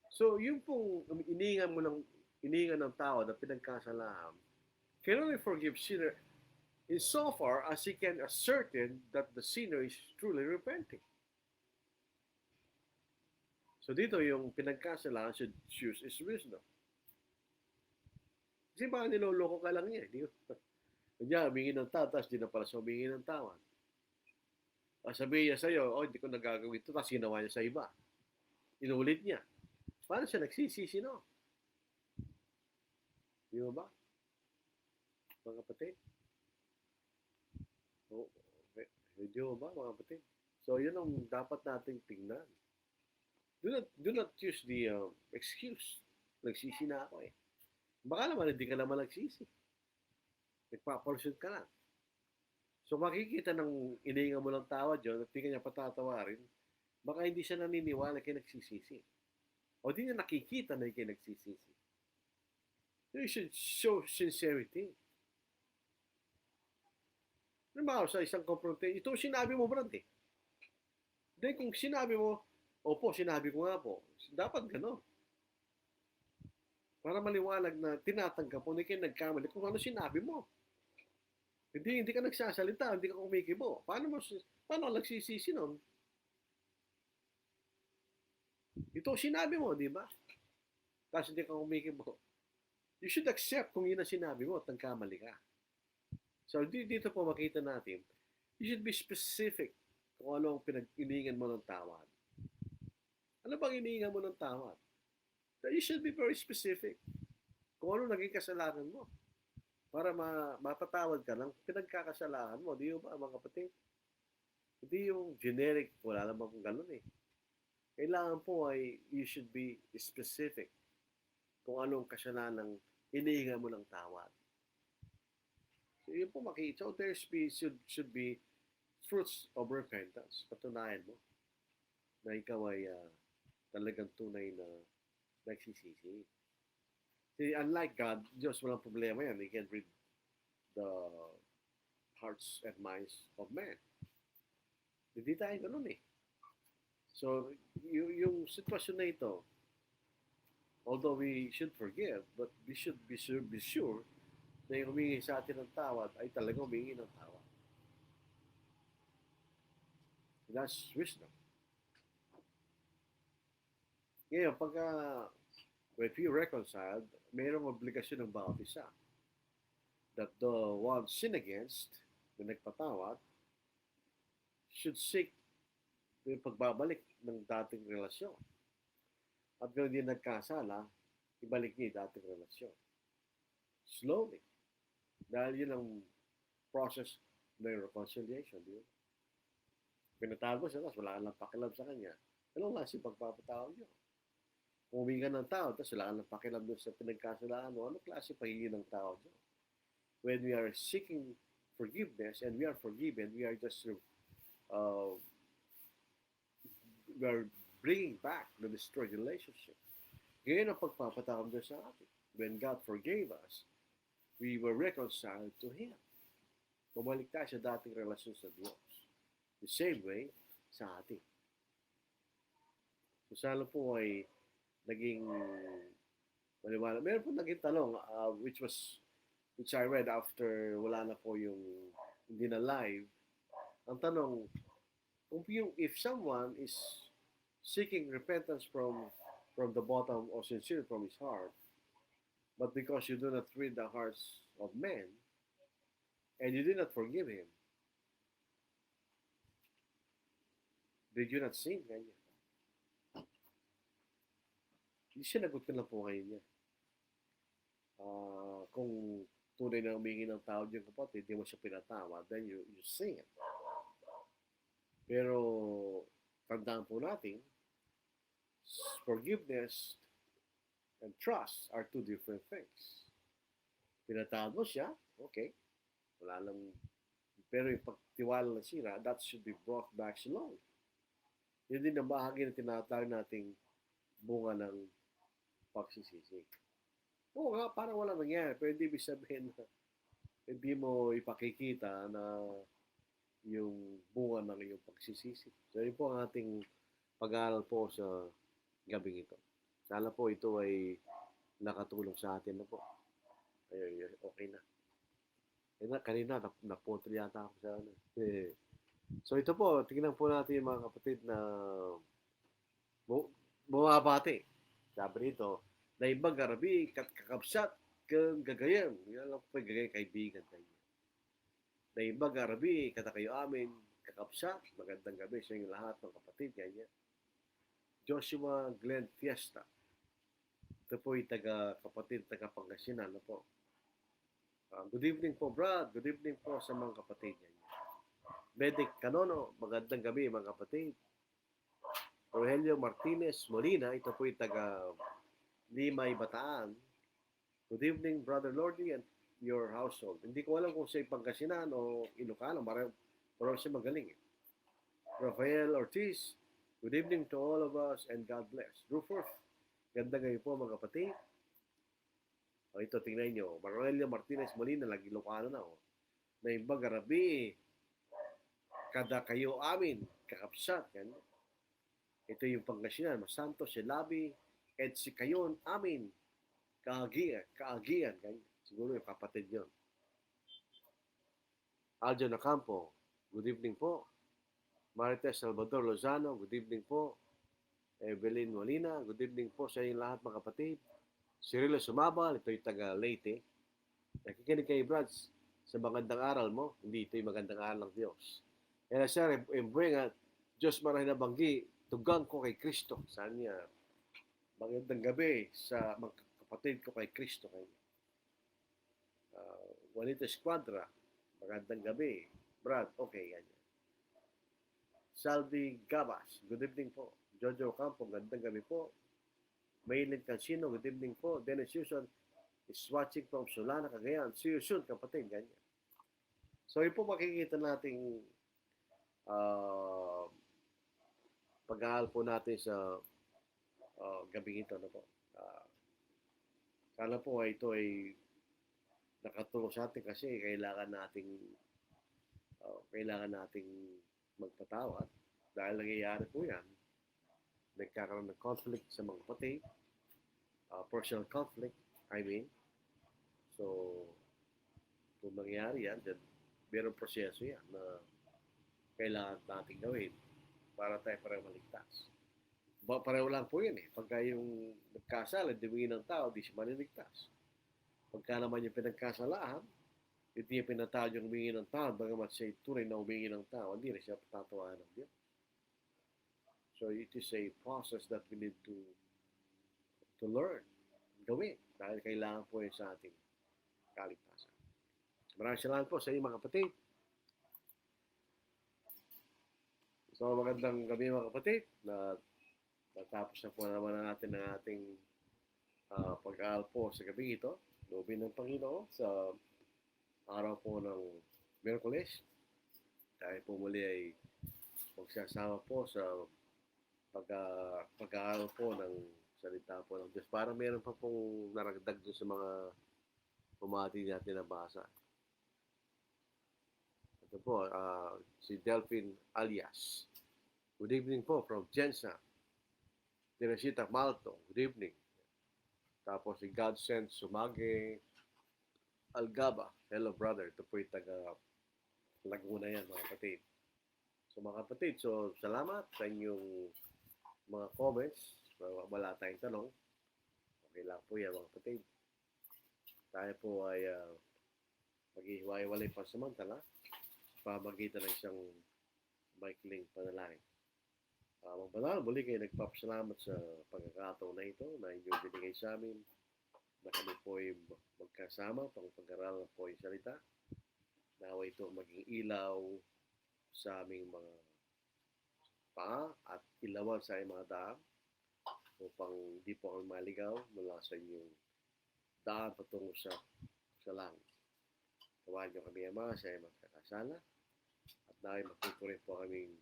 So, yung pong iniingan ng tao na pinagkasalahan, can only forgive sinner in so far as he can ascertain that the sinner is truly repenting. So, dito yung pinagkasalahan should choose his wisdom. Kasi baka niloloko ka lang niya. Kanya, humingi ng tawad, tapos di na pala siya humingi ng tawad. Sabihin niya sa'yo, hindi ko nagagawin ito, tapos ginawa niya sa iba. Inulit niya. Paano siya nagsisisi, no? Di ba? Mga kapatid? Di ba, mga kapatid? So, yun ang dapat nating tingnan. Do not use the excuse. Nagsisi na ako eh. Baka naman, hindi ka naman nagsisi. Nagpapalusot ka lang. So, makikita ng iniinga mo ng tawad yun at hindi ka niya patatawarin, baka hindi siya naniniwala kayo nagsisisi. O di niya nakikita na kayo nagsisisi. So, you should show sincerity. Naman sa isang confrontation, ito sinabi mo, Brad eh. Then kung sinabi mo, opo, sinabi ko nga po, dapat gano'n. Para maliwalag na tinatanggap mo, hindi kayo nagkamali kung ano sinabi mo. Hindi ka nagsasalita, hindi ka kumikibo. Paano nagsisisi nun? Ito sinabi mo, di ba? Tapos hindi ka kumikibo. You should accept kung yun ang sinabi mo at nagkamali ka. So, dito po makita natin, you should be specific kung ano ang pinag-iningan mo ng tawad. Ano bang iniingan mo ng tawad? You should be very specific kung ano naging kasalanan mo. Para mapatawad ka ng pinagkakasalahan mo. Di ba, mga kapatid? Hindi yung generic, wala naman kung gano'n eh. Kailangan po ay you should be specific kung anong kasalanan inihinga mo ng tawad. So, yun po makikita. So, should be fruits of repentance. Patunayan mo na ikaw ay talagang tunay na nagsisisi. See, unlike God, Diyos walang problema yan. He can read the hearts and minds of men. Hindi tayo ganun eh. So, yung sitwasyon na ito, although we should forgive, but we should be sure na yung humingi sa atin ng tawad ay talagang humingi ng tawad. That's wisdom. Ngayon, pagka if you reconciled, mayroong obligasyon ng bawat isa that the one sin against, na nagpatawad, should seek yung pagbabalik ng dating relasyon. At kung hindi nagkasala, ibalik niya yung dating relasyon. Slowly. Dahil yun ang process ng reconciliation. Di ba? Pinatawag siya, tapos wala ka lang pakialam sa kanya. Anong klase pagpapatawag niyo? Kung humingi ka ng tao, tapos wala ka lang pakialam doon sa pinagkasalaan mo, anong klase pagiging ng tao niyo? When we are seeking forgiveness and we are forgiven, we are just we are bringing back the destroyed relationship. Ngayon ang pagpapatawag doon sa atin. When God forgave us, we were reconciled to Him. Bumalik tayo sa dating relasyon sa Diyos. The same way sa atin. So sana po ay naging maliwanag. Meron po naging tanong which I read after wala na po yung hindi na live. Ang tanong, if someone is seeking repentance from the bottom or sincere from his heart, but because you do not read the hearts of men and you did not forgive him, did you not sin? Ganyan. Hindi sinagot ko lang po kayo niya. Kung tunay na humingi ng tawad yung kapatid, hindi mo siya pinatawad, then you sin. Pero, tandaan po natin, forgiveness and trust are two different things. Pinatawad mo siya, okay. Wala lang. Pero yung pagtiwala na sira, that should be brought back slowly. Yun din ang bahagi na tinatawag nating bunga ng pagsisisi. Oo nga, parang wala nangyari. Pero hindi ibig sabihin na hindi mo ipakikita na yung bunga ng iyong pagsisisi. So, yun po ang ating pag-aaral po sa gabing ito. Sana po ito ay nakatulong sa atin na po. Ay, okay na. Kanina, naputol yata ako sa ano. So, ito po, tingnan po natin mga kapatid na bumabati. Sabi nito, na ibang garabi, kakapsat, kang gagayan. Yan lang po, gagayan kaibigan tayo. Na ibang garabi, kata kayo amin, kakapsat, magandang gabi sa inyong lahat ng kapatid. Ganyan. Joshua Glenn Fiesta. Ito po yung kapatid, taga-Pangasinan na po. Good evening po, Brad. Good evening po sa mga kapatid. Ganyan. Medic Canono, magandang gabi mga kapatid. Rogelio Martinez Molina, ito po yung taga-Limay, Bataan. Good evening, Brother Lordy and your household. Hindi ko alam kung sa Pangasinan o Ilocano, marami siya magaling. Rafael Ortiz, good evening to all of us and God bless. Rufus, ganda ngayon po mga kapatid. O ito, tingnan nyo. Rogelio Martinez Molina, lagi Ilocano na. Na iba garabi, kada kayo amin, kakapsat. Yan. Ito yung Pangasinan, Masanto, Silabi, at si kayon amin, kaagian. Ganyan. Siguro yung kapatid yun. Aljo Nacampo, good evening po. Marites Salvador Lozano, good evening po. Evelyn Molina, good evening po sa inyong lahat mga kapatid. Cirilo Sumabal, ito yung taga Leyte. Nakikinig kayo, Brad, sa magandang aral mo. Hindi ito yung magandang aral ng Diyos. Kaya sir, imbuenga, Diyos marahil na banggi, tugang ko kay Kristo. Saan niya? Magandang gabi sa mga kapatid ko kay Kristo. Juanito Esquadra, magandang gabi. Brad, okay, yan. Salvi Gabas, good evening po. Jojo Campo, gandang gabi po. Maylin Cansino, good evening po. Dennis Susan is watching from Solana, Cagayan. See you soon, kapatid. Ganyan. So, yun po makikita nating uh, pag-aaral po natin sa gabing ito. No po? Sana po ito ay nakatulong sa atin kasi kailangan nating magpatawad dahil nangyayari po yan. Nagkakaroon ng conflict sa mga kapatid, personal conflict, I mean. So, kung nangyayari yan, then mayroong proseso yan na kailangan natin gawin para tayo pareho maligtas. Pareho lang po yan eh. Pagka yung nagkasala, diwingin ng tao, di siya maliligtas. Pagka naman yung pinagkasalahan, hindi niya pinatawad yung humingi ng tao, bagamat siya tunay na humingi ng tao, hindi na siya patatawanan ng Diyos. So it is a process that we need to learn, gawin, dahil kailangan po yun sa ating kaligtasan. Maraming salamat po sa inyo mga kapatid. So magandang gabi mga kapatid. Natapos na po naman natin ang ating pag-aaral po sa gabi ito. Loobin ng Panginoon sa araw po ng Miyerkules. Tayo po muli ay magsasama po sa pag-aaral po ng salita po ng Diyos. Para meron pa pong naragdag doon sa mga pumati natin na basa. Ito po, si Delphine Alias. Good evening po from Jensa. Teresita Malto. Good evening. Tapos si Godsend Sumage Algaba. Hello brother. Ito po yung taga Laguna yan mga kapatid. So mga kapatid, so salamat sa inyong mga comments. Wala tayong tanong. Okay lang po yan mga kapatid. Tayo po ay maghihiwa-hiwalay pansamantala sa pamagitan ng isang maikling panalangin. Magbanal, muli kayo nagpapasalamat sa pagkakataon na ito na inyong binigay sa amin na kami po ay magkasama pang pag-aral po yung salita. Nawa ito maging ilaw sa aming mga paa at ilawan sa aming mga daan upang di po kami maligaw mula sa inyong daan patungo sa langit. Tawahan niyo kami, Ama, sa aming magkakasala at naway matuto rin po kaming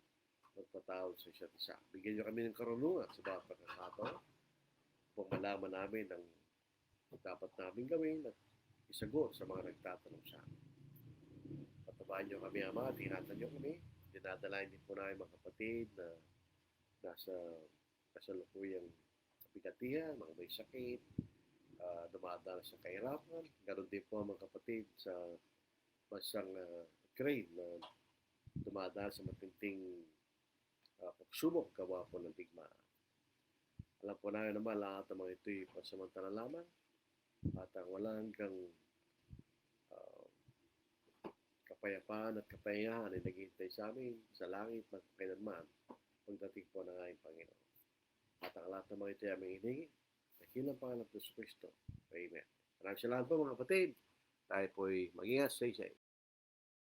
magpatawad sa isa't isa. Bigyan niyo kami ng karunungan sa bawat pagkakataon upang malaman namin ang dapat namin gawin at isagot sa mga nagtatanong sa amin. Patabahan niyo kami, Ama, at ingatan niyo kami. Dinadalain din po namin mga kapatid na nasa kasalukuyang kabigatihan, mga may sakit, dumadaan sa kahirapan. Ganon din po ang mga kapatid sa bansang Ukraine na dumadaan sa matinding pagsubok gawa po ng digmaan. Alam po namin naman lahat ng mga ito'y pansamantala lamang at ang wala hanggang kapayapaan at kapahingahan ay naghihintay sa amin sa langit magkailanman pagdating po ng aking Panginoon. At ang lahat ng mga ito'y aming hiningi na kilang pangalan ng Kristo. Amen. Maraming salamat po mga kapatid. Tayo po'y mag-ingat, stay safe.